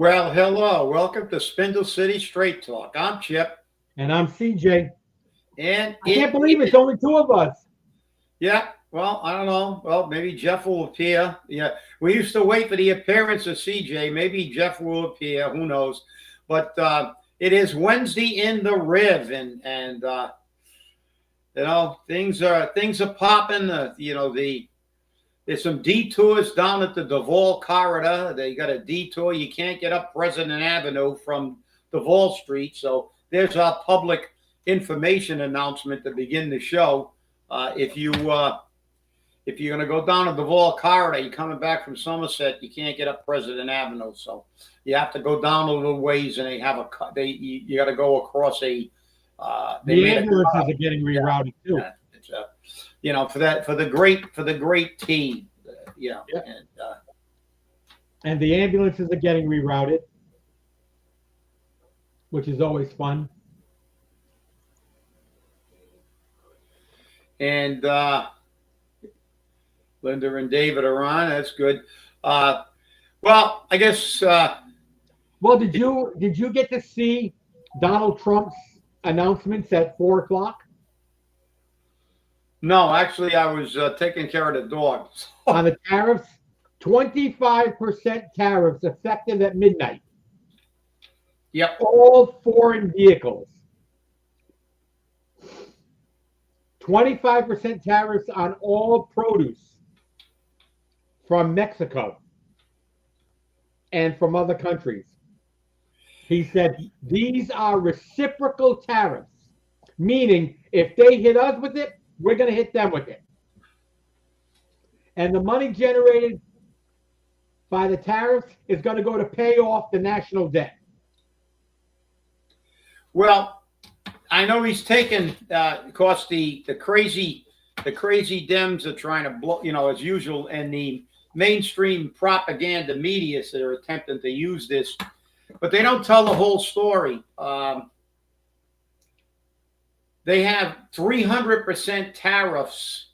Well, hello. Welcome to Spindle City Straight Talk. I'm Chip. And I'm CJ. And I can't believe it's only two of us. Yeah, well, I don't know. Well, maybe Jeff will appear. Yeah, we used to wait for the appearance of CJ. Maybe Jeff will appear. Who knows? But it is Wednesday in the Riv, and things are popping. There's some detours down at the Duval corridor. They got a detour. You can't get up President Avenue from Duval Street. So there's our public information announcement to begin the show. If you're going to go down to Duval corridor, you're coming back from Somerset, you can't get up President Avenue. So you have to go down a little ways, and you got to go across a. The ambulances are getting rerouted too. It's for the great team, Yep. And the ambulances are getting rerouted, which is always fun. And Linda and David are on. That's good. Well, I guess. Well, did you get to see Donald Trump's announcements at 4:00? No, actually, I was taking care of the dogs. On the tariffs, 25% tariffs effective at midnight. Yep. All foreign vehicles. 25% tariffs on all produce from Mexico and from other countries. He said these are reciprocal tariffs, meaning if they hit us with it, we're going to hit them with it. And the money generated by the tariffs is going to go to pay off the national debt. Well, I know he's taken, of course, the crazy Dems are trying to blow, as usual, and the mainstream propaganda media that are attempting to use this, but they don't tell the whole story. They have 300% tariffs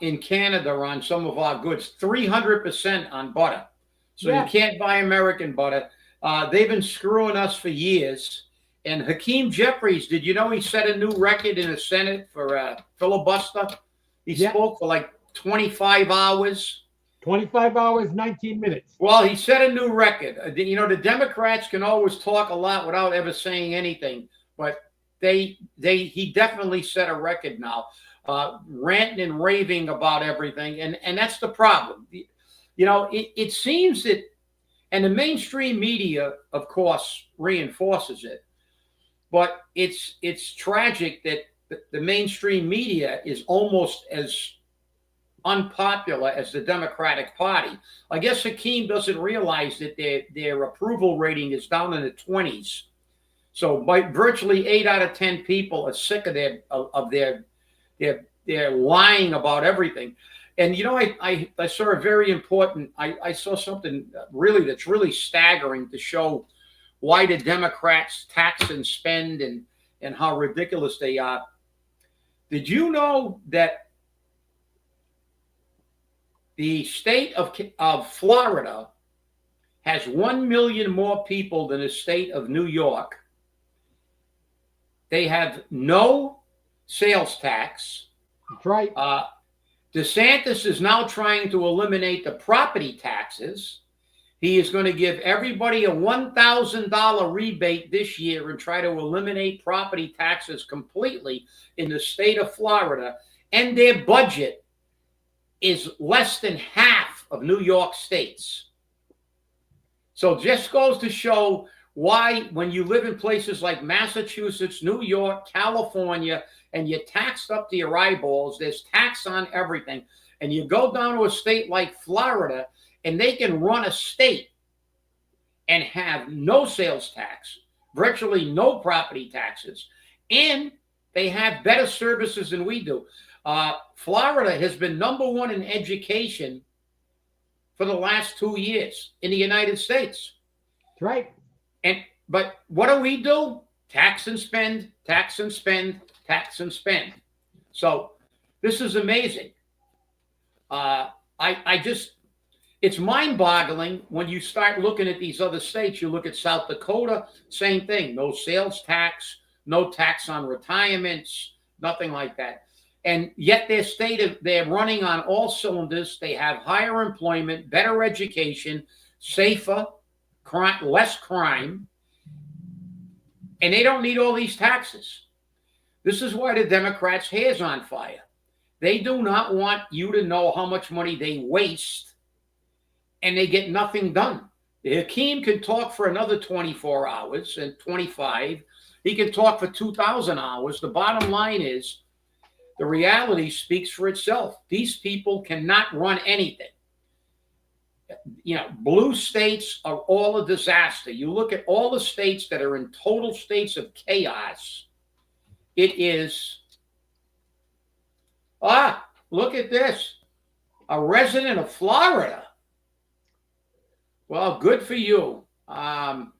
in Canada on some of our goods, 300% on butter. So You can't buy American butter. They've been screwing us for years. And Hakeem Jeffries, did you know he set a new record in the Senate for filibuster? He spoke for like 25 hours. 25 hours, 19 minutes. Well, he set a new record. The Democrats can always talk a lot without ever saying anything, but he definitely set a record now, ranting and raving about everything, and that's the problem. It seems that, and the mainstream media, of course, reinforces it, but it's tragic that the mainstream media is almost as unpopular as the Democratic Party. I guess Hakeem doesn't realize that their approval rating is down in the 20s. So virtually 8 out of 10 people are sick of their lying about everything. And I saw a very important. I saw something that's really staggering to show why the Democrats tax and spend and how ridiculous they are. Did you know that the state of Florida has 1 million more people than the state of New York? They have no sales tax. That's right. DeSantis is now trying to eliminate the property taxes. He is going to give everybody a $1,000 rebate this year and try to eliminate property taxes completely in the state of Florida. And their budget is less than half of New York State's. So just goes to show why, when you live in places like Massachusetts, New York, California, and you're taxed up to your eyeballs, there's tax on everything. And you go down to a state like Florida, and they can run a state and have no sales tax, virtually no property taxes, and they have better services than we do. Florida has been #1 in education for the last 2 years in the United States. That's right. But what do? Tax and spend, tax and spend, tax and spend. So this is amazing. it's mind-boggling when you start looking at these other states. You look at South Dakota, same thing. No sales tax, no tax on retirements, nothing like that. And yet they're running on all cylinders. They have higher employment, better education, safer, less crime, and they don't need all these taxes. This is why the Democrats' hair's on fire. They do not want you to know how much money they waste, and they get nothing done. Hakeem can talk for another 24 hours and 25. He can talk for 2,000 hours. The bottom line is the reality speaks for itself. These people cannot run anything. Blue states are all a disaster. You look at all the states that are in total states of chaos. It is, look at this. A resident of Florida. Well, good for you. And,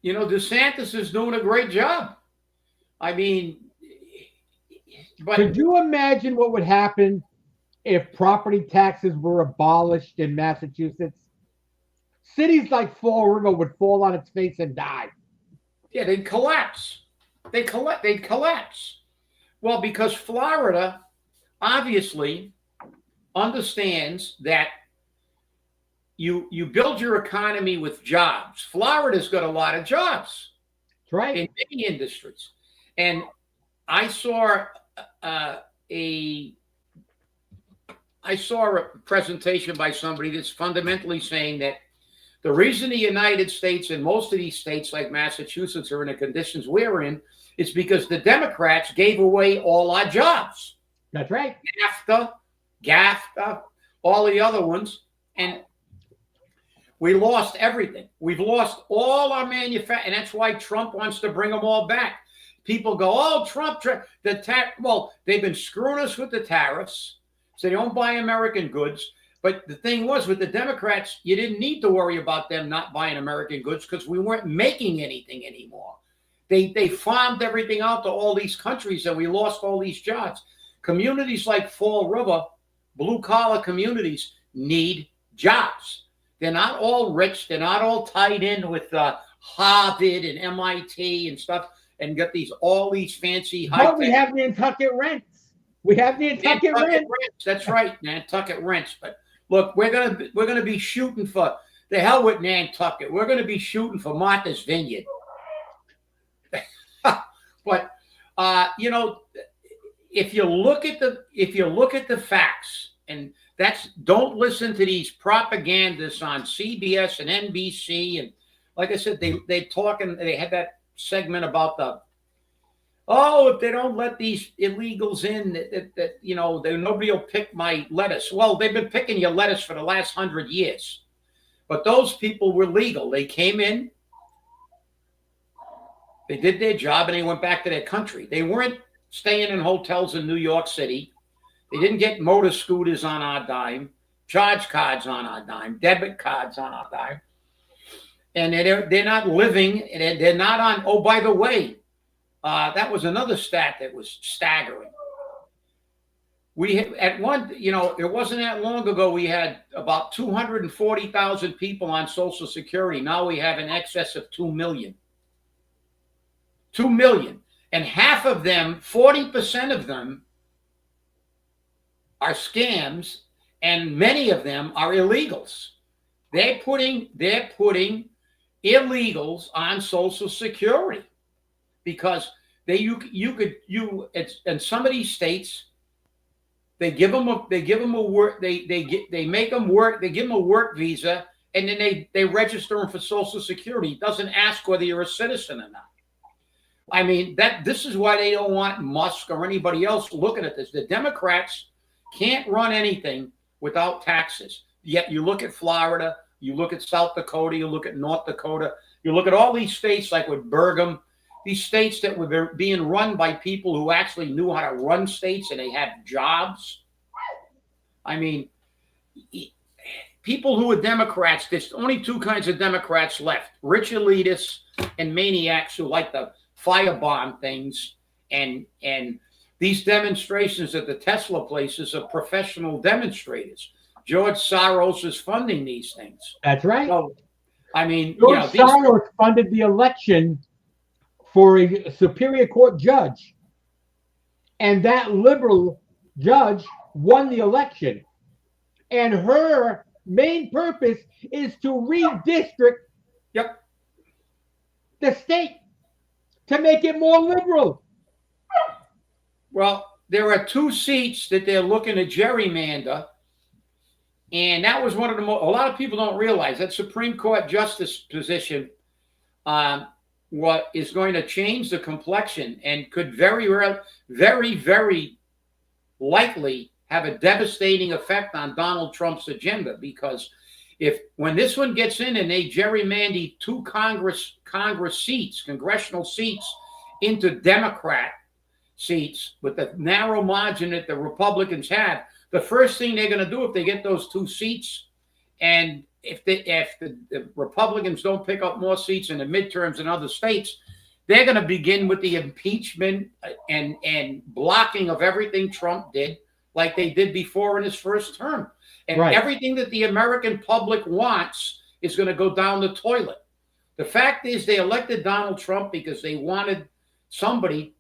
DeSantis is doing a great job. I mean, but could you imagine what would happen if property taxes were abolished in Massachusetts? Cities like Fall River would fall on its face and die. Yeah, they'd collapse. They'd collapse. Well, because Florida obviously understands that you build your economy with jobs. Florida's got a lot of jobs. That's right. In many industries. And I saw a presentation by somebody that's fundamentally saying that the reason the United States and most of these states like Massachusetts are in the conditions we're in is because the Democrats gave away all our jobs. That's right. GAFTA, all the other ones. And we lost everything. We've lost all our manufacturing. And that's why Trump wants to bring them all back. People go, oh, Trump, well, they've been screwing us with the tariffs, so they don't buy American goods. But the thing was, with the Democrats, you didn't need to worry about them not buying American goods because we weren't making anything anymore. They farmed everything out to all these countries, and we lost all these jobs. Communities like Fall River, blue-collar communities, need jobs. They're not all rich. They're not all tied in with Harvard and MIT and stuff. And get all these fancy high. But we have Nantucket rents. We have Nantucket rents. That's right, Nantucket rents. But look, we're gonna be shooting for the hell with Nantucket. We're gonna be shooting for Martha's Vineyard. But if you look at the facts, and don't listen to these propagandists on CBS and NBC, and like I said, they talk, and they had that segment about if they don't let these illegals in, nobody will pick my lettuce. Well, they've been picking your lettuce for the last 100 years. But those people were legal. They came in, they did their job, and they went back to their country. They weren't staying in hotels in New York City. They didn't get motor scooters on our dime, charge cards on our dime, debit cards on our dime. And they're not living, and they're not on. Oh, by the way, that was another stat that was staggering. It wasn't that long ago, we had about 240,000 people on Social Security. Now we have in excess of 2 million. 2 million. And half of them, 40% of them, are scams, and many of them are illegals. They're putting illegals on Social Security because in some of these states, they give them a work visa, and then they register them for Social Security. It doesn't ask whether you're a citizen or not. I mean, this is why they don't want Musk or anybody else looking at this. The Democrats can't run anything without taxes. Yet you look at Florida, you look at South Dakota, you look at North Dakota, you look at all these states like with Burgum, these states that were being run by people who actually knew how to run states, and they had jobs. I mean, people who are Democrats, there's only two kinds of Democrats left: rich elitists and maniacs who like to firebomb things. And these demonstrations at the Tesla places are professional demonstrators. George Soros is funding these things. That's right. So, I mean, George Soros funded the election for a Superior Court judge, and that liberal judge won the election. And her main purpose is to redistrict the state to make it more liberal. Well, there are 2 seats that they're looking to gerrymander. And that was one of the a lot of people don't realize that Supreme Court justice position what is going to change the complexion and could very, very likely have a devastating effect on Donald Trump's agenda. Because when this one gets in and they gerrymander 2 congressional seats into Democrat seats with the narrow margin that the Republicans have, the first thing they're going to do if they get those 2 seats, and if the Republicans don't pick up more seats in the midterms in other states, they're going to begin with the impeachment and blocking of everything Trump did, like they did before in his first term. And everything that the American public wants is going to go down the toilet. The fact is they elected Donald Trump because they wanted somebody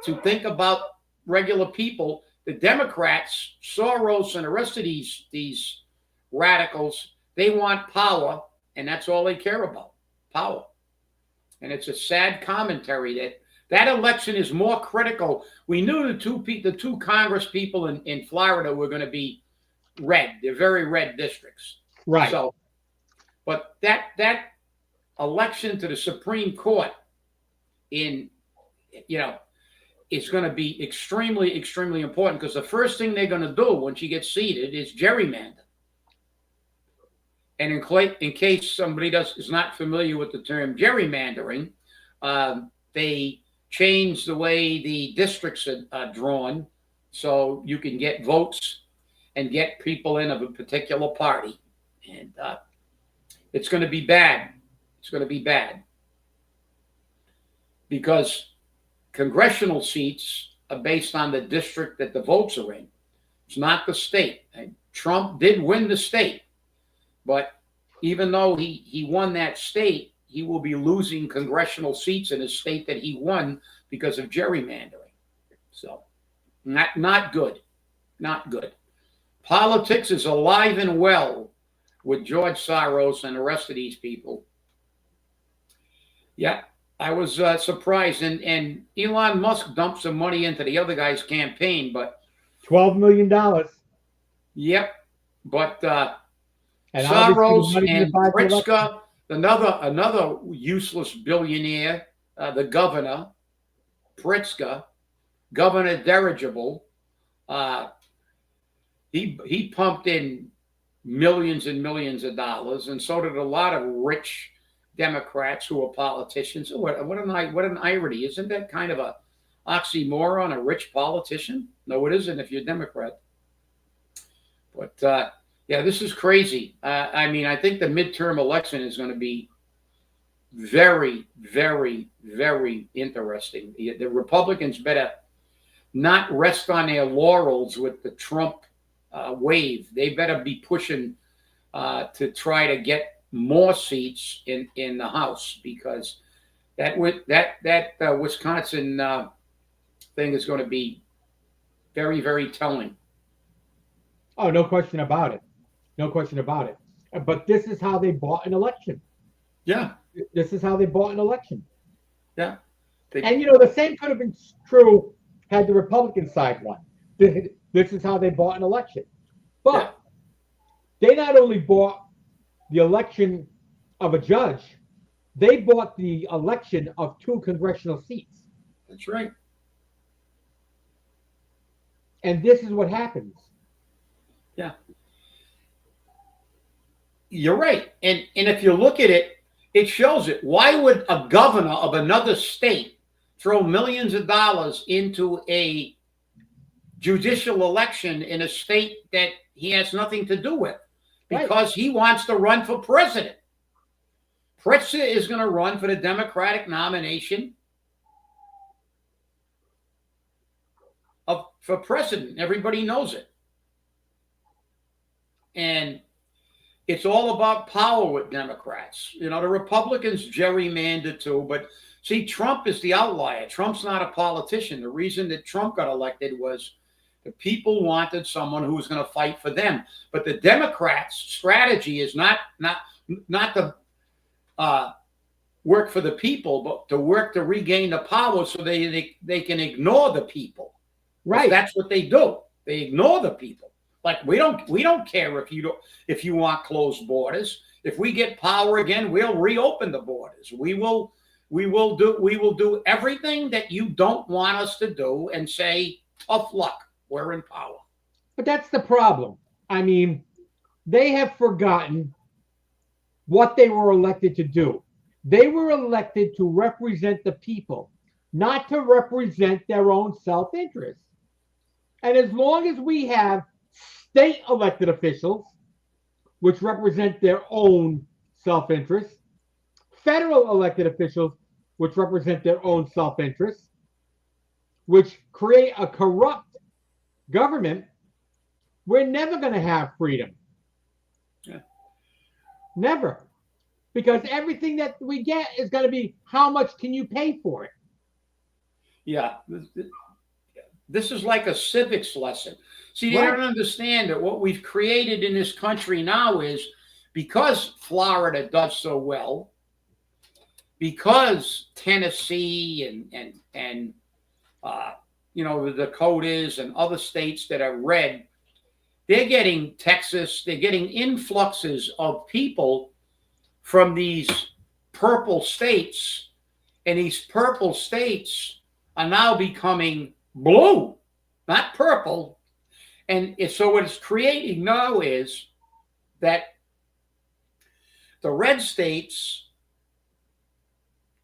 to think about regular people. The Democrats, Soros, and the rest of these radicals, they want power, and that's all they care about, power. And it's a sad commentary that election is more critical. We knew the two Congress people in Florida were going to be red. They're very red districts. Right. So, but that election to the Supreme Court is going to be extremely, extremely important, because the first thing they're going to do when she gets seated is gerrymander. And in case somebody is not familiar with the term gerrymandering, they change the way the districts are drawn so you can get votes and get people in of a particular party. And it's going to be bad. It's going to be bad. Because congressional seats are based on the district that the votes are in. It's not the state. And Trump did win the state. But even though he won that state, he will be losing congressional seats in a state that he won because of gerrymandering. So, not good. Not good. Politics is alive and well with George Soros and the rest of these people. Yeah, I was surprised. And Elon Musk dumped some money into the other guy's campaign, but $12 million. Yep. But Soros and Pritzker, another useless billionaire, the governor, Pritzker, Governor Dirigible, he pumped in millions and millions of dollars, and so did a lot of rich Democrats who are politicians. What an irony. Isn't that kind of a oxymoron, a rich politician? No, it isn't if you're a Democrat. But yeah, this is crazy. I mean, I think the midterm election is going to be very, very, very interesting. The Republicans better not rest on their laurels with the Trump wave. They better be pushing to try to get more seats in the House, because that Wisconsin thing is going to be very, very telling. Oh, no question about it. No question about it. But this is how they bought an election. Yeah. This is how they bought an election. Yeah. And, the same could have been true had the Republican side won. This is how they bought an election. But they not only bought the election of a judge, they bought the election of 2 congressional seats. That's right. And this is what happens. Yeah. You're right. And if you look at it, it shows it. Why would a governor of another state throw millions of dollars into a judicial election in a state that he has nothing to do with? Because he wants to run for president. Pritzker is going to run for the Democratic nomination for president. Everybody knows it. And it's all about power with Democrats. The Republicans gerrymandered too, but see, Trump is the outlier. Trump's not a politician. The reason that Trump got elected was the people wanted someone who was going to fight for them. But the Democrats' strategy is not to work for the people, but to work to regain the power so they can ignore the people. Right. That's what they do. They ignore the people. Like we don't care if you want closed borders. If we get power again, we'll reopen the borders. We will do everything that you don't want us to do and say, tough luck, we're in power. But that's the problem. I mean, they have forgotten what they were elected to do. They were elected to represent the people, not to represent their own self-interest. And as long as we have state elected officials, which represent their own self-interest, federal elected officials, which represent their own self-interest, which create a corrupt government, we're never going to have freedom. Yeah. Never. Because everything that we get is going to be, how much can you pay for it? Yeah. This is like a civics lesson. See, they don't understand that what we've created in this country now is because Florida does so well, because Tennessee and the Dakotas and other states that are red, they're getting Texas, they're getting influxes of people from these purple states, and these purple states are now becoming blue, not purple. And so what it's creating now is that the red states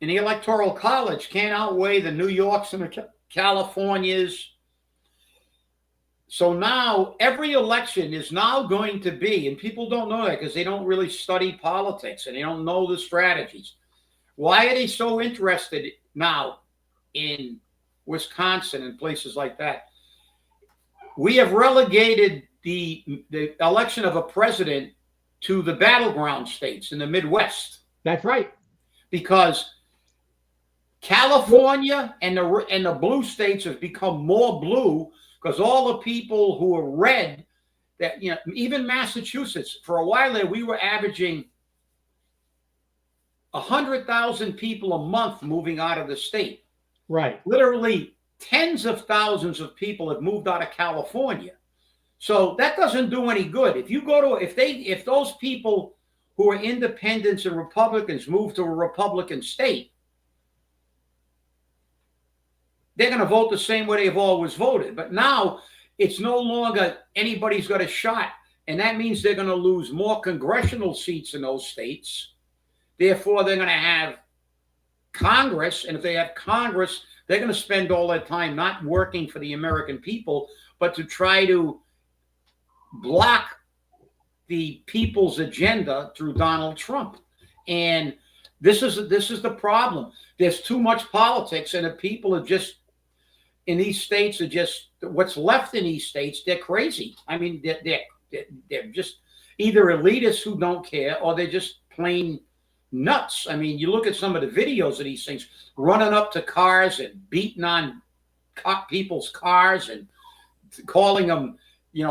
in the Electoral College can't outweigh the New Yorks and the Californias. So now every election is now going to be, and people don't know that because they don't really study politics and they don't know the strategies. Why are they so interested now in Wisconsin and places like that? We have relegated the election of a president to the battleground states in the Midwest. That's right. Because California and the blue states have become more blue because all the people who are red, that even Massachusetts, for a while there, we were averaging 100,000 people a month moving out of the state. Right. Literally tens of thousands of people have moved out of California. So that doesn't do any good. If those people who are independents and Republicans move to a Republican state, they're going to vote the same way they've always voted. But now it's no longer anybody's got a shot. And that means they're going to lose more congressional seats in those states. Therefore, they're going to have Congress. And if they have Congress, they're going to spend all their time not working for the American people, but to try to block the people's agenda through Donald Trump. And this is the problem. There's too much politics, and the people are just in these states are just what's left in these states. They're crazy. I mean, they're just either elitists who don't care, or they're just plain nuts. I mean, you look at some of the videos of these things running up to cars and beating on people's cars and calling them,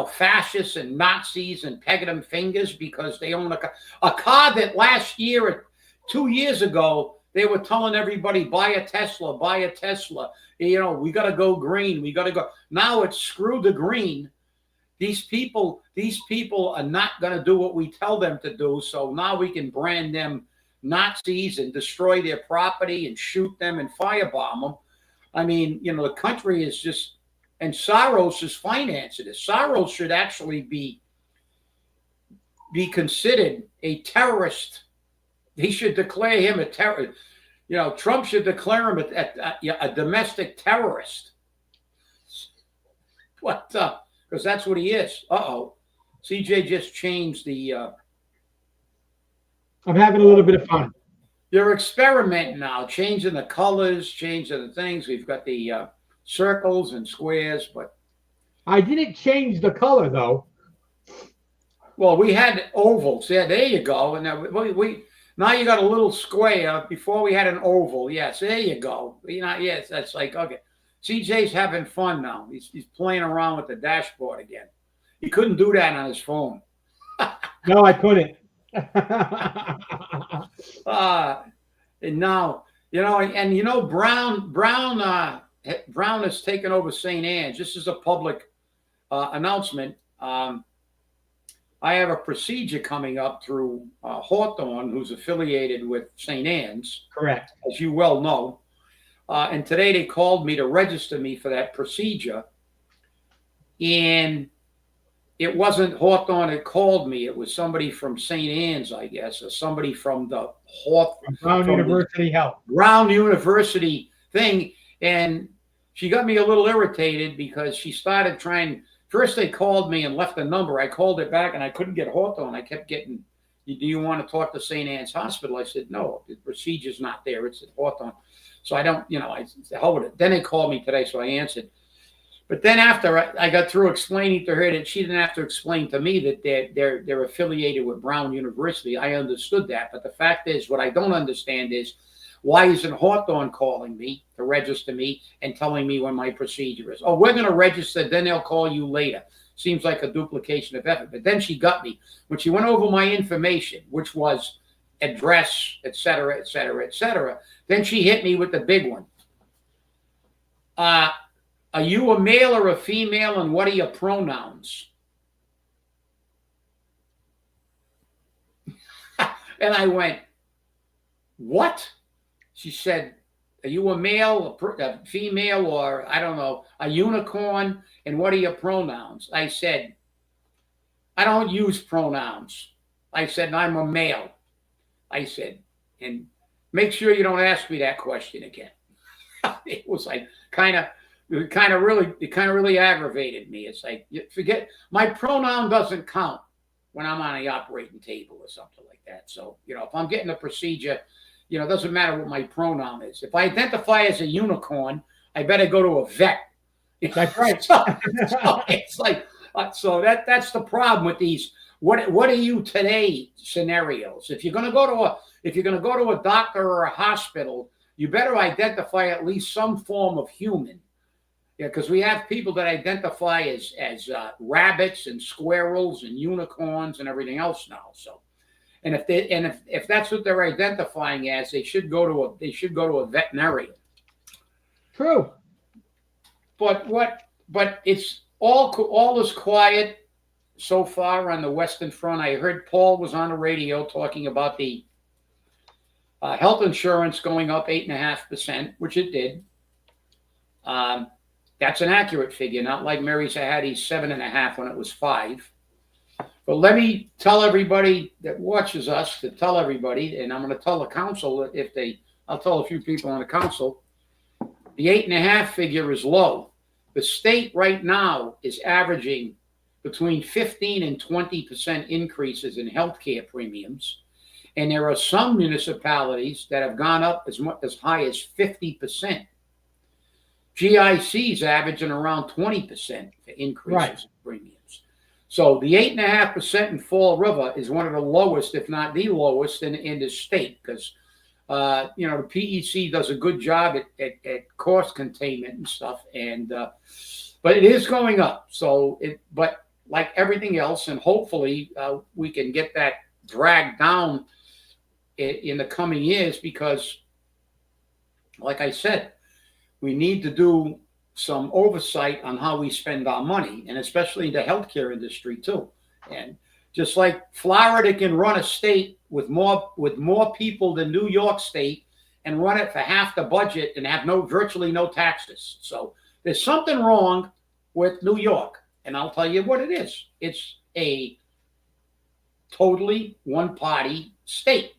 fascists and Nazis and pegging them fingers because they own a car that last year or 2 years ago, they were telling everybody, buy a Tesla, buy a Tesla. We got to go green. We got to go. Now it's screw the green. These people are not going to do what we tell them to do. So now we can brand them Nazis and destroy their property and shoot them and firebomb them. I mean, the country is just, and Soros is financing it. Soros should actually be considered a terrorist. He should declare him a terrorist. Trump should declare him a domestic terrorist. What? Because that's what he is. CJ just changed the. I'm having a little bit of fun. You're experimenting now, changing the colors, changing the things. We've got the circles and squares, but I didn't change the color though. well, we had ovals. Yeah, there you go. And we now you got a little square. Before we had an oval. Yes, there you go. You know, yes, that's like okay. CJ's having fun now. He's playing around with the dashboard again. He couldn't do that on his phone. No, I couldn't. And now Brown has taken over St. Anne's. This is a public announcement. I have a procedure coming up through Hawthorne, who's affiliated with St. Anne's. Correct. As you well know. And today they called me to register me for that procedure. And it wasn't Hawthorne that called me. It was somebody from St. Anne's, I guess, or somebody from the Brown University Health. Brown University thing. And she got me a little irritated because she started trying. First, they called me and left a number. I called it back and I couldn't get Hawthorne. I kept getting, do you want to talk to St. Anne's Hospital? I said, no, the procedure's not there. It's at Hawthorne. So I don't, I said, hell with it. Then they called me today, so I answered. But then after I got through explaining to her that she didn't have to explain to me that they're affiliated with Brown University, I understood that. But the fact is, what I don't understand is, why isn't Hawthorne calling me to register me and telling me when my procedure is? Oh, we're going to register, then they'll call you later. Seems like a duplication of effort. But then she got me. When she went over my information, which was address, et cetera, et cetera, et cetera, then she hit me with the big one. Are you a male or a female, and what are your pronouns? And I went, what? She said, are you a male, a female, or I don't know, a unicorn? And what are your pronouns? I said, I don't use pronouns. I said, I'm a male. I said, and make sure you don't ask me that question again. It was like it kind of really aggravated me. It's like, forget, my pronoun doesn't count when I'm on the operating table or something like that. So, if I'm getting a procedure, it doesn't matter what my pronoun is. If I identify as a unicorn, I better go to a vet. That's right. So it's like, so that's the problem with these. What are you today scenarios? If you're going to go to a doctor or a hospital, you better identify at least some form of human. Yeah, because we have people that identify as rabbits and squirrels and unicorns and everything else now. So. And if that's what they're identifying as, they should go to a veterinarian. True. But it's all is quiet so far on the Western Front. I heard Paul was on the radio talking about the health insurance going up 8.5%, which it did. That's an accurate figure, not like Mary Zahadi's 7.5 when it was 5. But let me tell everybody that watches us to tell everybody, and I'm going to tell the council I'll tell a few people on the council, the 8.5 figure is low. The state right now is averaging between 15 and 20% increases in healthcare premiums. And there are some municipalities that have gone up as high as 50%. GIC's averaging around 20% for increases in premiums. So the 8.5% in Fall River is one of the lowest, if not the lowest, in the state, because the PEC does a good job at cost containment and stuff, and but it is going up. But like everything else, and hopefully we can get that dragged down in the coming years, because, like I said, we need to do some oversight on how we spend our money, and especially the healthcare industry too. And just like Florida can run a state with more people than New York State and run it for half the budget and have virtually no taxes. So there's something wrong with New York, and I'll tell you what it is. It's a totally one-party state,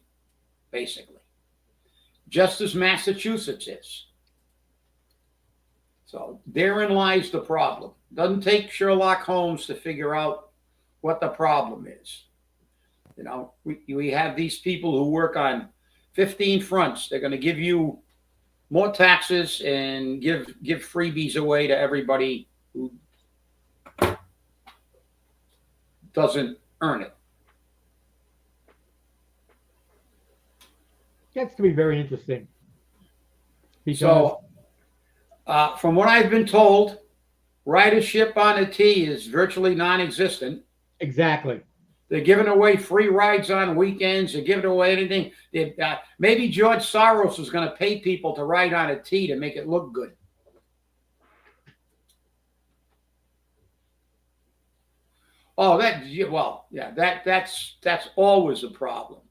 basically, just as Massachusetts is. So therein lies the problem. Doesn't take Sherlock Holmes to figure out what the problem is. We have these people who work on 15 fronts. They're going to give you more taxes and give freebies away to everybody who doesn't earn it. Gets to be very interesting. Because So, from what I've been told, ridership on the T is virtually non-existent. exactly. They're giving away free rides on weekends. They're giving away anything. Maybe George Soros is going to pay people to ride on a T to make it look good. Oh, that's always a problem.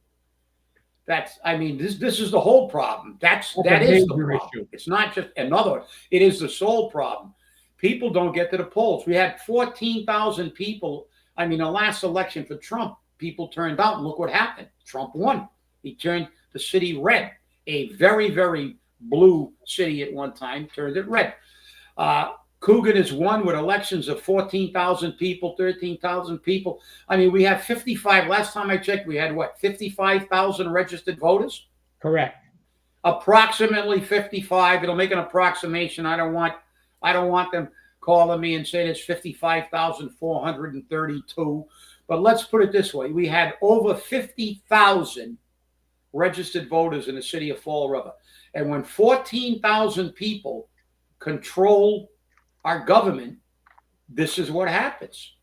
This is the whole problem. That a is the major problem. issue. It's not just another. It is the sole problem. People don't get to the polls. We had 14,000 people. I mean, the last election for Trump, people turned out, and look what happened. Trump won. He turned the city red. A very, very blue city at one time turned it red. Coogan has won with elections of 14,000 people, 13,000 people. I mean, we have 55. Last time I checked, we had what, 55,000 registered voters? Correct. Approximately 55. It'll make an approximation. I don't want them calling me and saying it's 55,432. But let's put it this way. We had over 50,000 registered voters in the city of Fall River. And when 14,000 people control our government, this is what happens.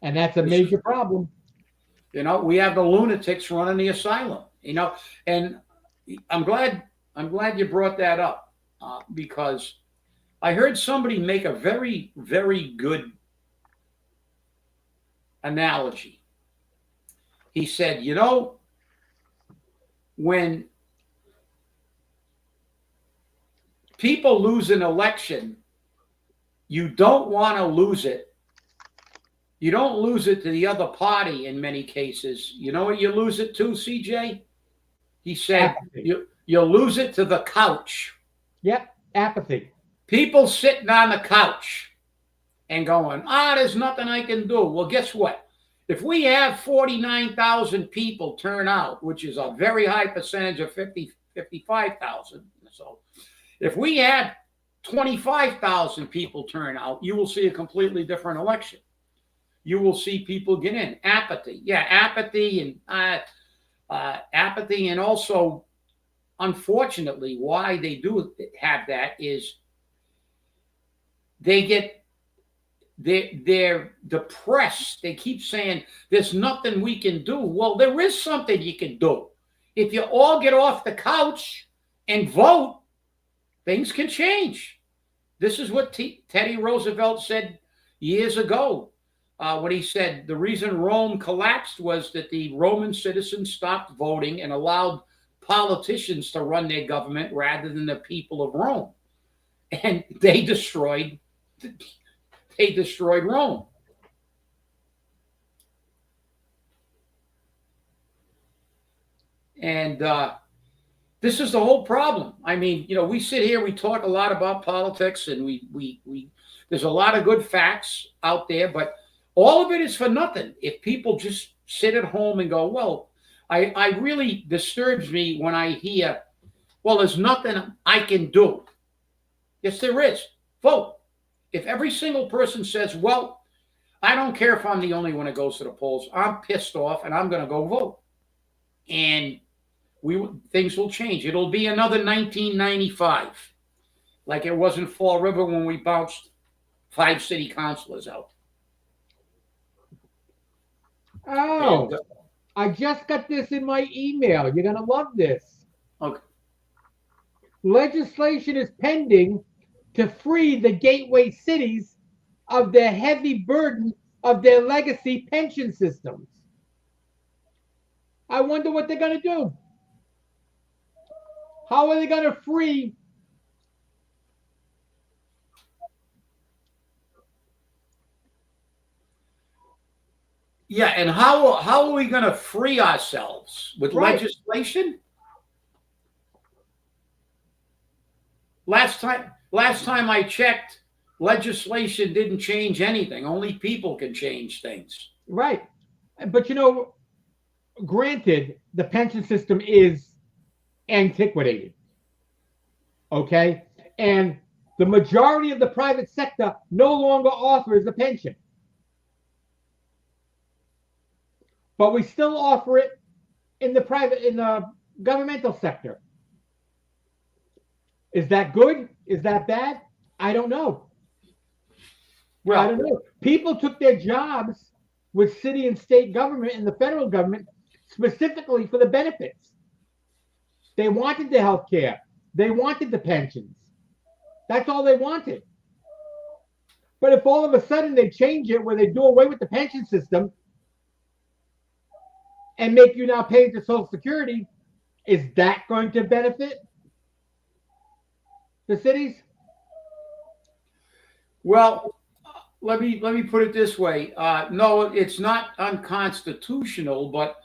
And that's a major problem. You know, we have the lunatics running the asylum, you know, and I'm glad you brought that up because I heard somebody make a very, very good analogy. He said, you know, when people lose an election, you don't want to lose it. You don't lose it to the other party in many cases. You know what you lose it to, CJ? He said, you lose it to the couch. Yep, apathy. People sitting on the couch and going, there's nothing I can do. Well, guess what? If we have 49,000 people turn out, which is a very high percentage of 55,000, so if we had 25,000 people turn out, you will see a completely different election. You will see people get in. Apathy. Yeah, apathy and also, unfortunately, why they do have that is they're depressed. They keep saying there's nothing we can do. Well, there is something you can do. If you all get off the couch and vote, things can change. This is what Teddy Roosevelt said years ago when he said the reason Rome collapsed was that the Roman citizens stopped voting and allowed politicians to run their government rather than the people of Rome. And they destroyed Rome. And this is the whole problem. I mean, you know, we sit here, we talk a lot about politics, and we there's a lot of good facts out there, but all of it is for nothing if people just sit at home and go, well, I really disturbs me when I hear, well, there's nothing I can do. Yes, there is. Vote. If every single person says, well, I don't care if I'm the only one that goes to the polls, I'm pissed off and I'm going to go vote. And things will change. It'll be another 1995, like it was in Fall River when we bounced 5 city councilors out. Oh, I just got this in my email. You're going to love this. Okay. Legislation is pending to free the gateway cities of the heavy burden of their legacy pension systems. I wonder what they're going to do. How are they going to free? Yeah, and how are we going to free ourselves with legislation? Last time I checked, legislation didn't change anything. Only people can change things. Right. But, you know, granted, the pension system is antiquated. Okay? And the majority of the private sector no longer offers a pension. But we still offer it in the governmental sector. Is that good? Is that bad? I don't know. Well, I don't know. People took their jobs with city and state government and the federal government specifically for the benefits. They wanted the health care. They wanted the pensions. That's all they wanted. But if all of a sudden they change it where they do away with the pension system and make you now pay into Social Security, is that going to benefit the cities? well, let me put it this way. No, it's not unconstitutional, but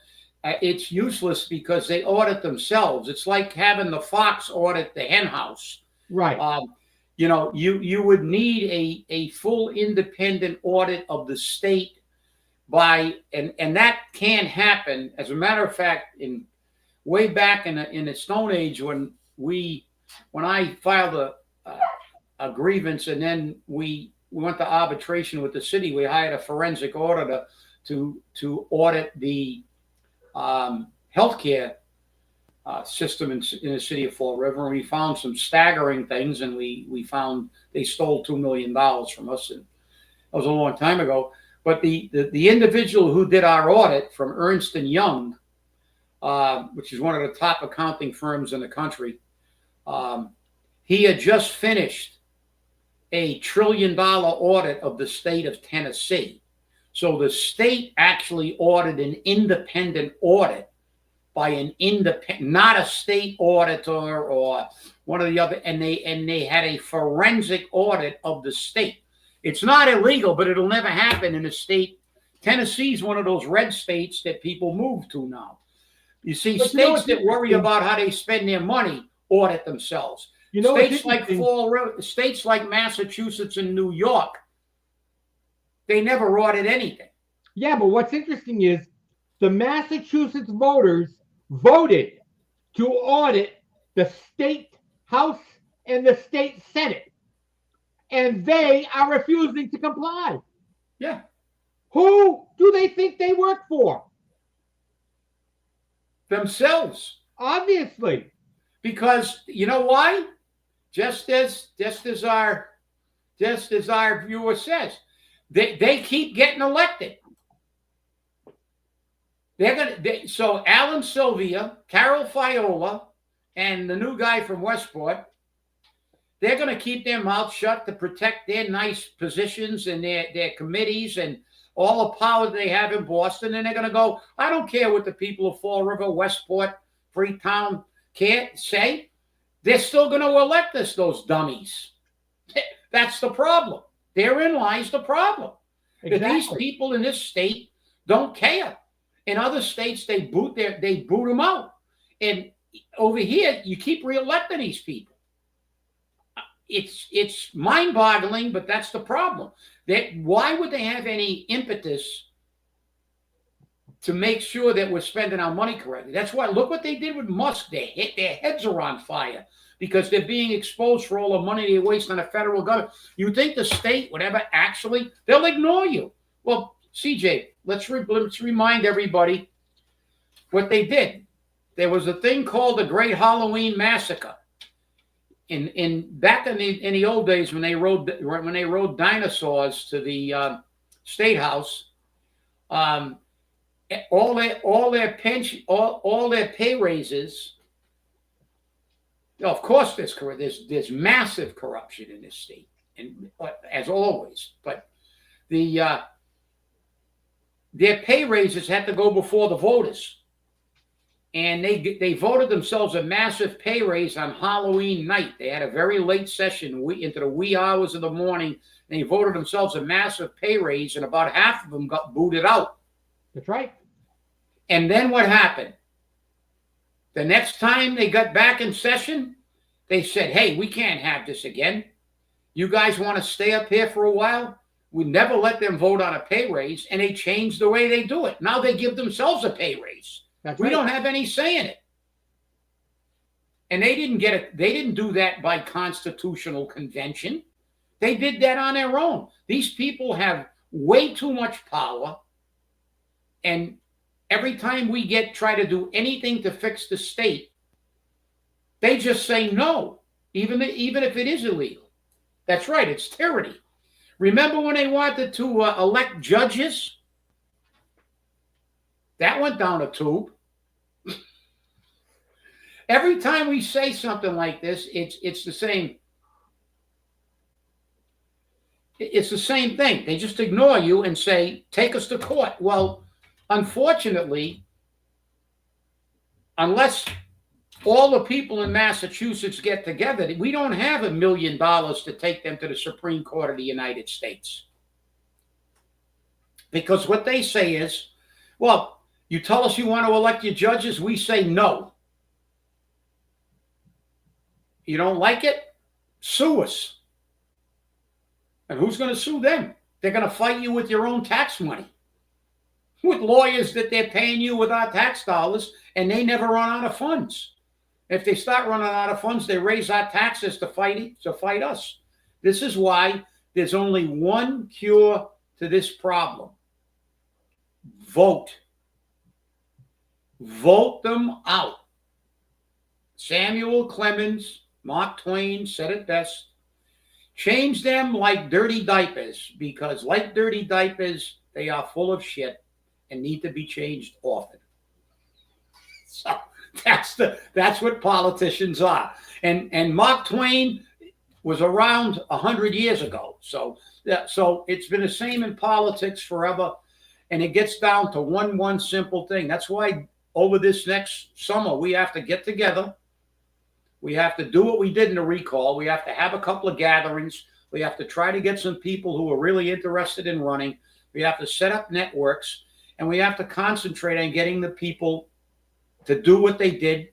it's useless because they audit themselves. It's like having the fox audit the hen house. Right. You would need a full independent audit of the state and that can't happen. As a matter of fact, way back in the Stone Age when I filed a grievance and then we went to arbitration with the city, we hired a forensic auditor to audit the healthcare system in the city of Fall River, and we found some staggering things, and we found they stole $2 million from us, and that was a long time ago. But the individual who did our audit from Ernst & Young, which is one of the top accounting firms in the country, he had just finished a $1 trillion audit of the state of Tennessee. So the state actually ordered an independent audit by an independent, not a state auditor or one of the other, and they had a forensic audit of the state. It's not illegal, but it'll never happen in a state. Tennessee is one of those red states that people move to now. You see, but states that worry about how they spend their money audit themselves. States like states like Massachusetts and New York, they never audit anything. Yeah, but what's interesting is the Massachusetts voters voted to audit the state House and the state Senate, and they are refusing to comply. Yeah. Who do they think they work for? Themselves. Obviously. Because you know why? Just as our viewer says, they keep getting elected. So Alan Sylvia, Carol Fiola, and the new guy from Westport, they're going to keep their mouths shut to protect their nice positions and their committees and all the power they have in Boston. And they're going to go, I don't care what the people of Fall River, Westport, Freetown say. They're still going to elect us, those dummies. That's the problem. Therein lies the problem. Exactly. That these people in this state don't care. In other states, they boot them out. And over here, you keep reelecting these people. It's mind-boggling, but that's the problem. Why would they have any impetus to make sure that we're spending our money correctly? That's why, look what they did with Musk. Their heads are on fire because they're being exposed for all the money they waste on the federal government. You think the state would ever actually, they'll ignore you. Well, CJ, let's remind everybody what they did. There was a thing called the Great Halloween Massacre. Back in the old days when they rode dinosaurs to the state house, all their pension, all their pay raises. Of course, there's massive corruption in this state, and as always. But their pay raises had to go before the voters, and they voted themselves a massive pay raise on Halloween night. They had a very late session into the wee hours of the morning, and they voted themselves a massive pay raise, and about half of them got booted out. That's right. And then what happened? The next time they got back in session, they said, hey, we can't have this again. You guys want to stay up here for a while? We never let them vote on a pay raise, and they changed the way they do it. Now they give themselves a pay raise. That's we right. don't have any say in it. And they didn't get it. They didn't do that by constitutional convention. They did that on their own. These people have way too much power. And every time we try to do anything to fix the state, they just say no, even if it is illegal. That's right. It's tyranny. Remember when they wanted to elect judges? That went down a tube. Every time we say something like this, it's the same. It's the same thing. They just ignore you and say, take us to court. Well, unfortunately, unless all the people in Massachusetts get together, we don't have $1 million to take them to the Supreme Court of the United States. Because what they say is, well, you tell us you want to elect your judges, we say no. You don't like it? Sue us. And who's going to sue them? They're going to fight you with your own tax money, with lawyers that they're paying you with our tax dollars, and they never run out of funds. If they start running out of funds, they raise our taxes to fight us. This is why there's only one cure to this problem. Vote. Vote them out. Samuel Clemens, Mark Twain said it best. Change them like dirty diapers, because like dirty diapers, they are full of shit and need to be changed often. So that's what politicians are. And Mark Twain was around 100 years ago. So it's been the same in politics forever. And it gets down to one simple thing. That's why over this next summer, we have to get together. We have to do what we did in the recall. We have to have a couple of gatherings. We have to try to get some people who are really interested in running. We have to set up networks, and we have to concentrate on getting the people to do what they did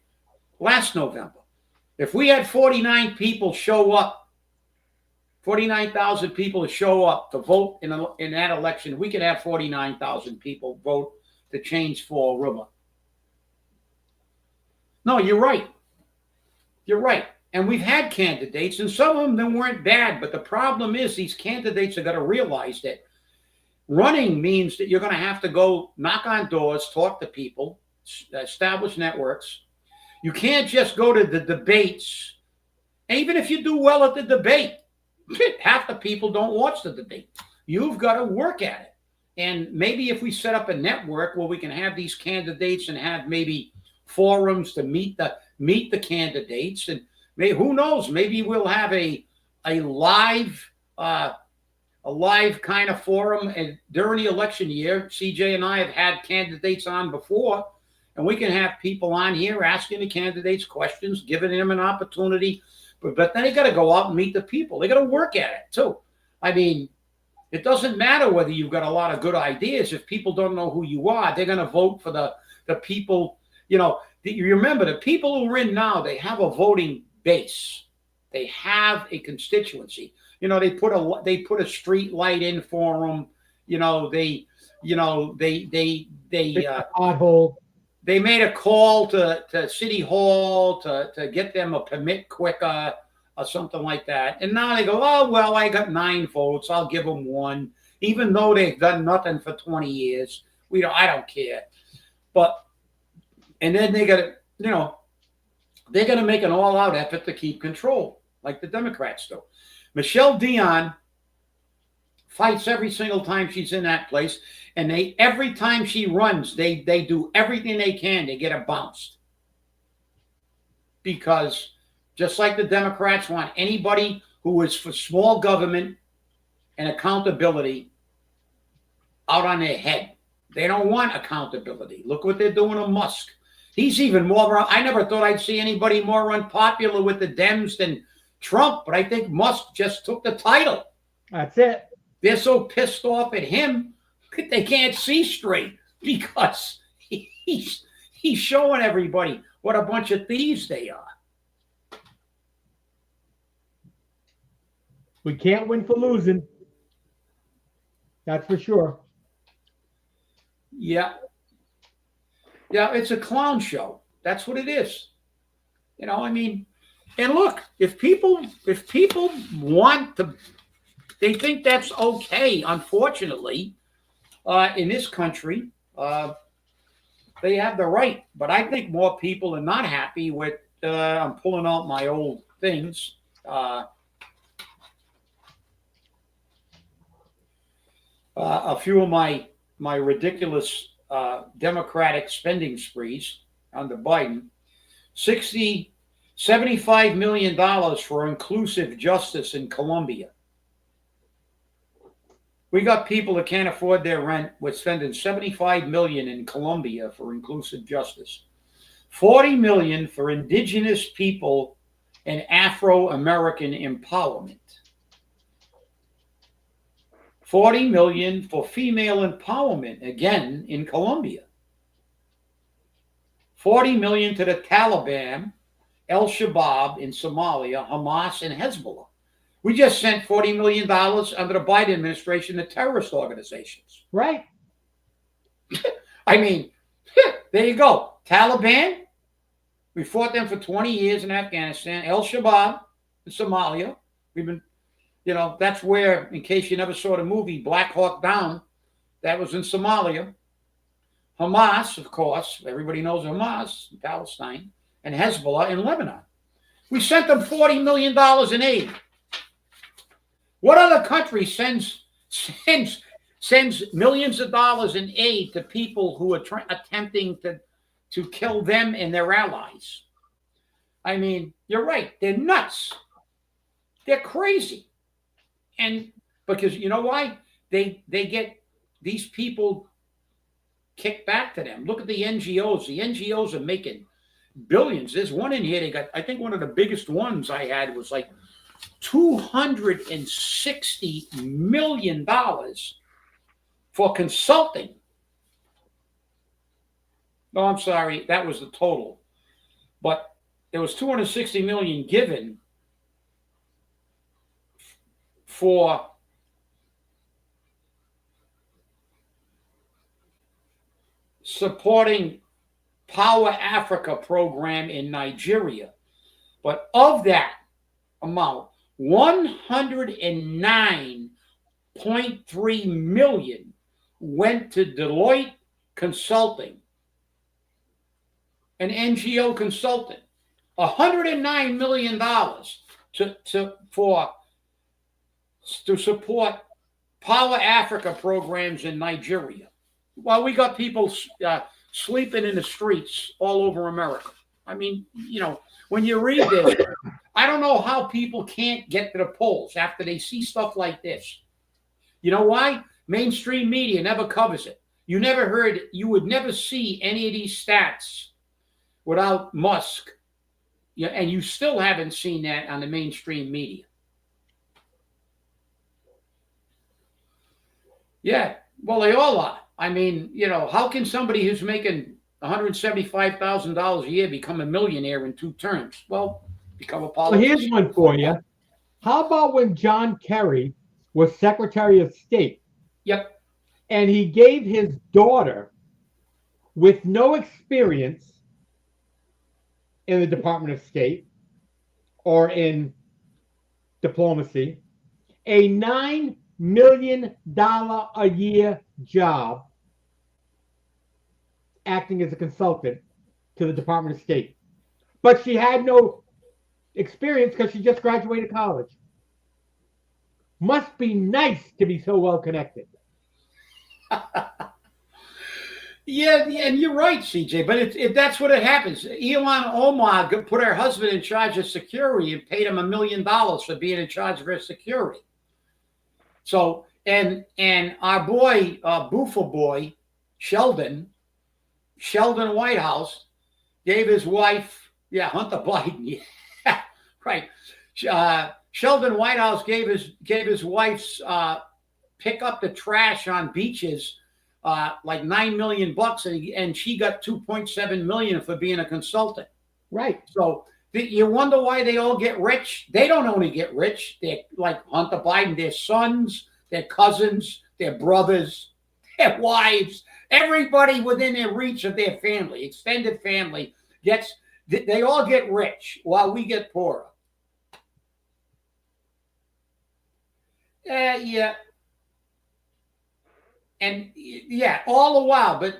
last November. If we had 49 people show up, 49,000 people to show up to vote in that election, we could have 49,000 people vote to change Fall River. No, you're right. You're right. And we've had candidates, and some of them weren't bad. But the problem is these candidates are going to realize that running means that you're going to have to go knock on doors, talk to people, establish networks. You can't just go to the debates. And even if you do well at the debate, half the people don't watch the debate. You've got to work at it. And maybe if we set up a network where we can have these candidates and have maybe forums to meet the candidates, and maybe, who knows, maybe we'll have a live kind of forum. And during the election year, CJ and I have had candidates on before, and we can have people on here asking the candidates questions, giving them an opportunity. But then they got to go out and meet the people. They got to work at it too. I mean, it doesn't matter whether you've got a lot of good ideas. If people don't know who you are, they're going to vote for the people. You remember, the people who are in now, they have a voting base. They have a constituency. They put a street light in for them. They made a call to City Hall to get them a permit quicker or something like that. And now they go, oh, well, I got 9 votes. I'll give them 1, even though they've done nothing for 20 years. I don't care. And then they got to, they're going to make an all-out effort to keep control, like the Democrats do. Michelle Dion fights every single time she's in that place, and every time she runs, they do everything they can to get her bounced. Because just like the Democrats want anybody who is for small government and accountability out on their head. They don't want accountability. Look what they're doing to Musk. He's even more. I never thought I'd see anybody more unpopular with the Dems than Trump, but I think Musk just took the title. That's it. They're so pissed off at him that they can't see straight because he's showing everybody what a bunch of thieves they are. We can't win for losing. That's for sure. Yeah. Yeah, it's a clown show. That's what it is. I mean, and look, if people want to, they think that's okay. Unfortunately, in this country, they have the right. But I think more people are not happy with. I'm pulling out my old things. A few of my ridiculous Democratic spending sprees under Biden. 60, $75 million for inclusive justice in Colombia. We got people that can't afford their rent. We're spending $75 million in Colombia for inclusive justice. $40 million for indigenous people and Afro-American empowerment. $40 million for female empowerment, again, in Colombia. $40 million to the Taliban, Al-Shabaab in Somalia, Hamas, and Hezbollah. We just sent $40 million under the Biden administration to terrorist organizations. Right. I mean, there you go. Taliban, we fought them for 20 years in Afghanistan. Al-Shabaab in Somalia. We've been, that's where, in case you never saw the movie Black Hawk Down, that was in Somalia. Hamas, of course, everybody knows Hamas in Palestine, and Hezbollah in Lebanon. We sent them $40 million in aid. What other country sends millions of dollars in aid to people who are attempting to kill them and their allies? I mean, you're right. They're nuts. They're crazy. And because you know why? They get these people kicked back to them. Look at the NGOs. The NGOs are making billions. There's one in here. They got, I think one of the biggest ones I had was like $260 million for consulting. No, I'm sorry. That was the total. But there was $260 million given for supporting Power Africa program in Nigeria. But of that amount, $109.3 million went to Deloitte Consulting, an NGO consultant. $109 million to support Power Africa programs in Nigeria. While we got people sleeping in the streets all over America. I mean, when you read this, I don't know how people can't get to the polls after they see stuff like this. You know why? Mainstream media never covers it. You would never see any of these stats without Musk. Yeah, and you still haven't seen that on the mainstream media. Yeah, well, they all are. I mean, how can somebody who's making $175,000 a year become a millionaire in 2 terms? Well, become a politician. Well, here's one for you. How about when John Kerry was Secretary of State? Yep. And he gave his daughter, with no experience in the Department of State or in diplomacy, a $9 million a year job acting as a consultant to the Department of State. But she had no experience because she just graduated college. Must be nice to be so well connected. Yeah, and you're right, CJ, but that's what it happens. Ilhan Omar put her husband in charge of security and paid him $1 million for being in charge of her security. So, and our boy, Boofa boy, Sheldon Whitehouse, gave his wife, Hunter Biden, yeah, right. Sheldon Whitehouse gave his wife's pick up the trash on beaches like $9 million, and she got $2.7 million for being a consultant. Right. So you wonder why they all get rich? They don't only get rich. They're like Hunter Biden, their sons, their cousins, their brothers, their wives, everybody within their reach of their family, extended family, gets They all get rich while we get poorer. Yeah. And yeah, all the while. But,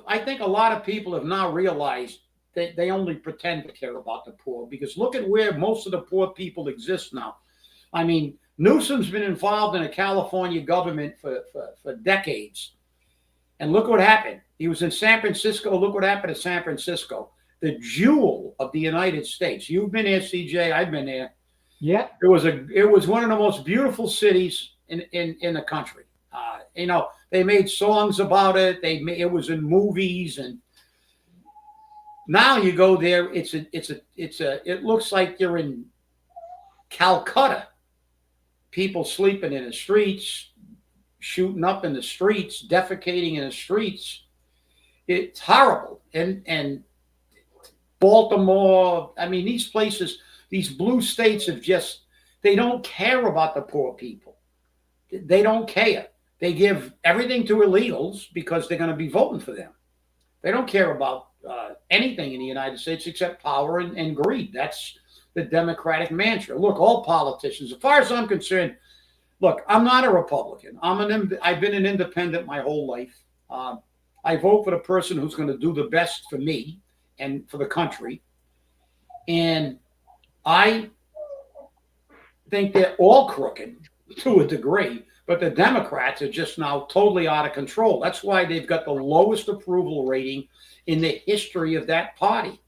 I think a lot of people have now realized that they only pretend to care about the poor, because look at where most of the poor people exist now. I mean, Newsom's been involved in the California government for decades. And look what happened. He was in San Francisco. Look what happened to San Francisco, the jewel of the United States. You've been there, CJ. I've been there. Yeah. It was one of the most beautiful cities in the country. They made songs about it. It was in movies, and now you go there. It looks like you're in Calcutta. People sleeping in the streets, shooting up in the streets, defecating in the streets. It's horrible. And Baltimore, I mean, these places, these blue states they don't care about the poor people. They don't care. They give everything to illegals because they're going to be voting for them. They don't care about anything in the United States except power and greed. That's the Democratic mantra. Look, all politicians, as far as I'm concerned, look, I'm not a Republican. I've been an independent my whole life. I vote for the person who's going to do the best for me and for the country. And I think they're all crooked to a degree, but the Democrats are just now totally out of control. That's why they've got the lowest approval rating in the history of that party.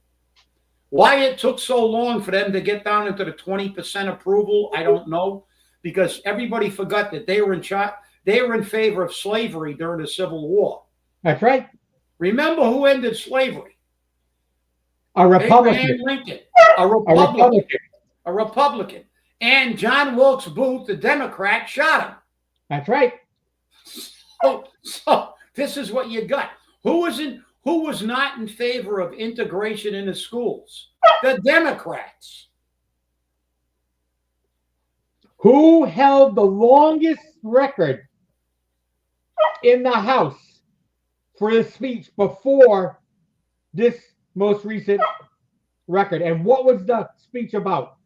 Why it took so long for them to get down into the 20% approval, I don't know, because everybody forgot that they were in favor of slavery during the Civil War. That's right. Remember who ended slavery? A Republican. Abraham Lincoln. A Republican. And John Wilkes Booth, the Democrat, shot him. That's right. So this is what you got. Who was not in favor of integration in the schools? The Democrats. Who held the longest record in the House for his speech before this most recent record? And what was the speech about?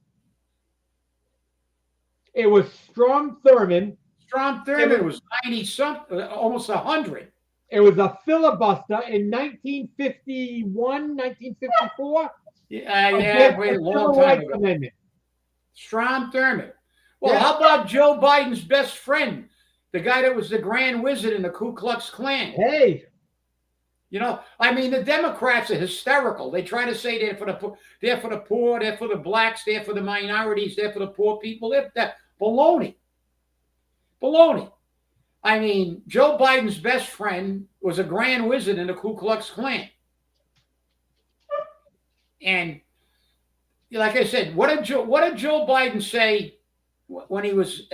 It was Strom Thurmond. Strom Thurmond was 90-something, almost 100. It was a filibuster in 1951, 1954. Yeah, wait a long time ago. Amendment. Strom Thurmond. Well, how about Joe Biden's best friend, the guy that was the Grand Wizard in the Ku Klux Klan? Hey. I mean, the Democrats are hysterical. They try to say they're for the poor, they're for the blacks, they're for the minorities, they're for the poor people. They're baloney. Baloney. I mean, Joe Biden's best friend was a Grand Wizard in the Ku Klux Klan. And like I said, what did Joe Biden say when he was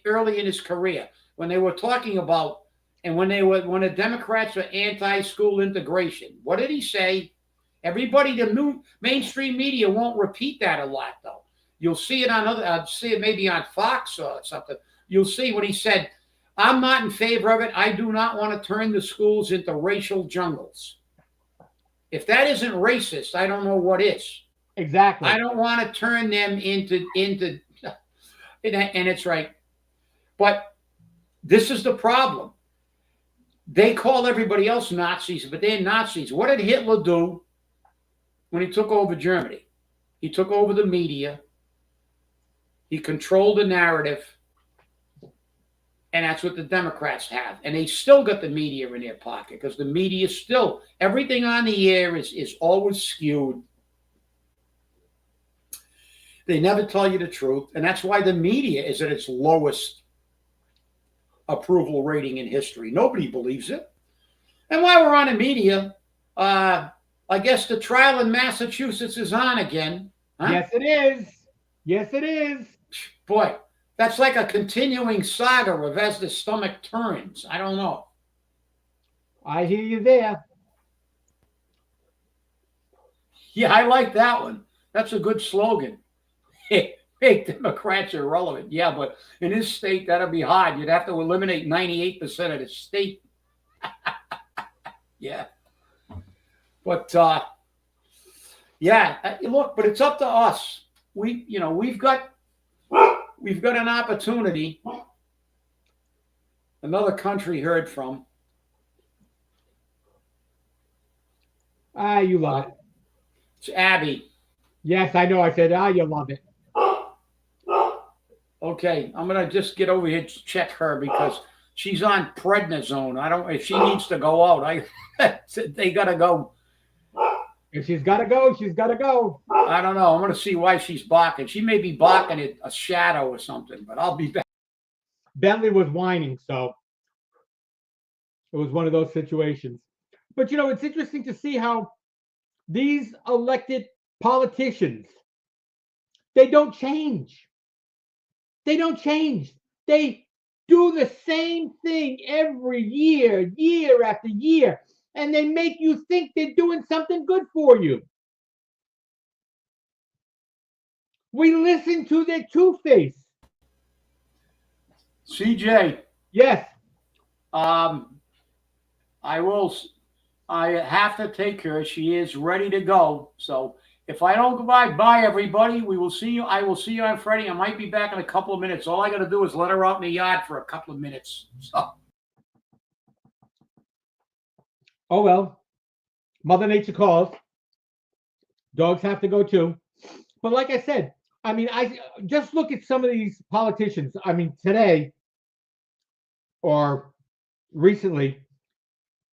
early in his career, when they were talking about, and when the Democrats were anti-school integration? What did he say? Everybody, the new mainstream media won't repeat that a lot, though. You'll see it on see it maybe on Fox or something. You'll see when he said, "I'm not in favor of it. I do not want to turn the schools into racial jungles." If that isn't racist, I don't know what is. Exactly. I don't want to turn them into, and it's right. But this is the problem. They call everybody else Nazis, but they're Nazis. What did Hitler do when he took over Germany? He took over the media. He controlled the narrative. And that's what the Democrats have. And they still got the media in their pocket, because the media still, everything on the air is always skewed. They never tell you the truth. And that's why the media is at its lowest approval rating in history. Nobody believes it. And while we're on the media, I guess the trial in Massachusetts is on again. Huh? Yes, it is. Yes, it is. Boy, that's like a continuing saga of as the stomach turns. I don't know. I hear you there. Yeah, I like that one. That's a good slogan. Hey, Democrats are irrelevant. Yeah, but in this state, that'll be hard. You'd have to eliminate 98% of the state. Yeah. But, Yeah, look, but it's up to us. We've got an opportunity. Another country heard from. You love it. It's Abby. Yes, I know. I said, you love it. Okay, I'm gonna just get over here to check her because she's on prednisone. I don't. If she needs to go out, they gotta go. If she's got to go, she's got to go. I don't know. I'm gonna see why she's barking. She may be barking at a shadow or something, but I'll be back. Bentley was whining, so it was one of those situations. But it's interesting to see how these elected politicians, they don't change. They don't change. They do the same thing every year, year after year, and they make you think they're doing something good for you. We listen to their two-face. CJ. Yes. I will. I have to take her. She is ready to go. So if I don't go bye everybody. We will see you. I will see you on Friday. I might be back in a couple of minutes. All I got to do is let her out in the yard for a couple of minutes. So. Oh well, Mother Nature calls. Dogs have to go too. But like I said, I just look at some of these politicians. Today or recently,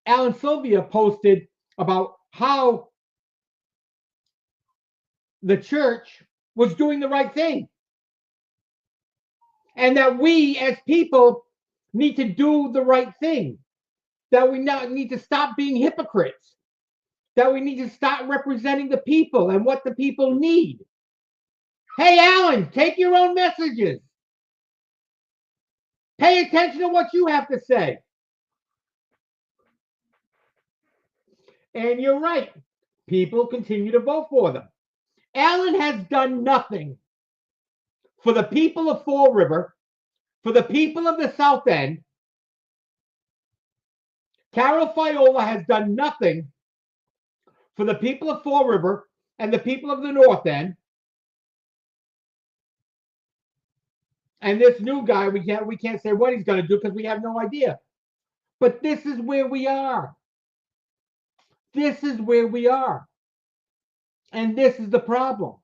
Alan Sylvia posted about how the church was doing the right thing. And that we as people need to do the right thing. That we now need to stop being hypocrites. That we need to start representing the people and what the people need. Hey, Alan, take your own messages. Pay attention to what you have to say. And you're right. People continue to vote for them. Alan has done nothing for the people of Fall River, for the people of the South End. Carol Fiola has done nothing for the people of Fall River and the people of the North End. And this new guy, we can't say what he's going to do because we have no idea. But this is where we are. This is where we are. And this is the problem.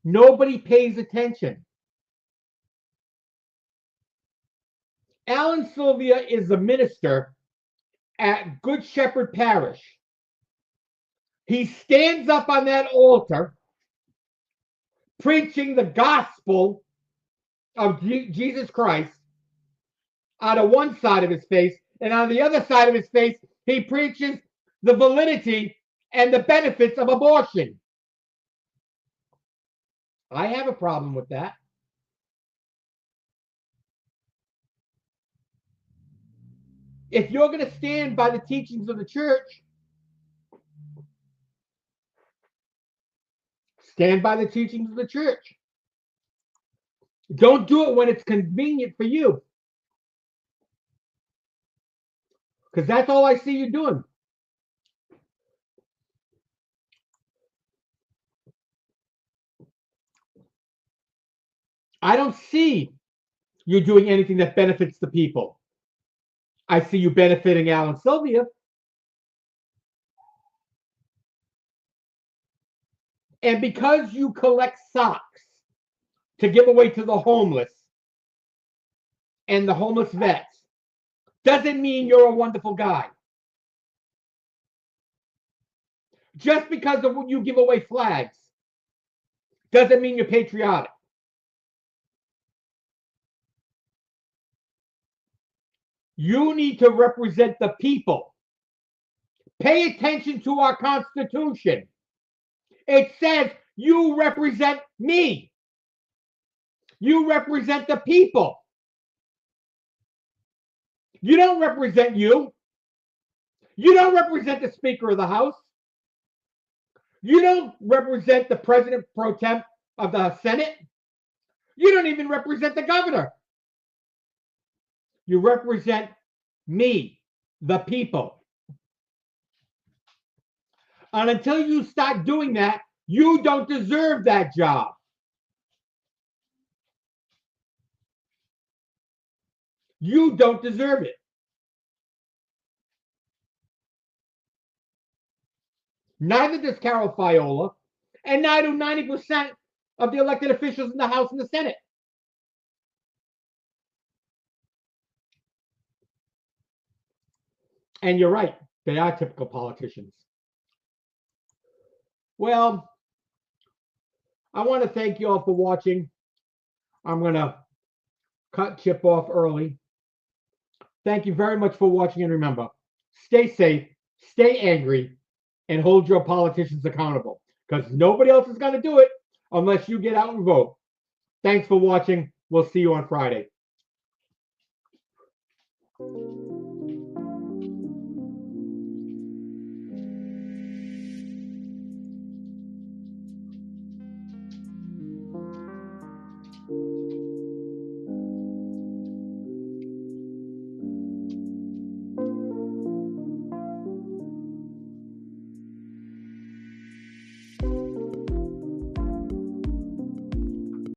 Nobody pays attention. Alan Sylvia is the minister at Good Shepherd Parish. He stands up on that altar preaching the gospel of Jesus Christ out of one side of his face, and on the other side of his face, he preaches the validity and the benefits of abortion. I have a problem with that. If you're going to stand by the teachings of the church, stand by the teachings of the church. Don't do it when it's convenient for you. Because that's all I see you doing. I don't see you doing anything that benefits the people. I see you benefiting Alan Sylvia. And because you collect socks to give away to the homeless and the homeless vets, doesn't mean you're a wonderful guy. Just because you give away flags doesn't mean you're patriotic. You need to represent the people. Pay attention to our Constitution. It says you represent me. You represent the people. You don't represent you. You don't represent the Speaker of the House. You don't represent the President pro tem of the Senate. You don't even represent the governor. You represent me. the people. And until you start doing that, you don't deserve that job. You don't deserve it. Neither does Carol Fiola, and neither do 90% of the elected officials in the House and the Senate. And you're right, they are typical politicians. Well, I want to thank you all for watching. I'm going to cut Chip off early. Thank you very much for watching, and remember, stay safe, stay angry, and hold your politicians accountable, because nobody else is going to do it unless you get out and vote. Thanks for watching. We'll see you on Friday.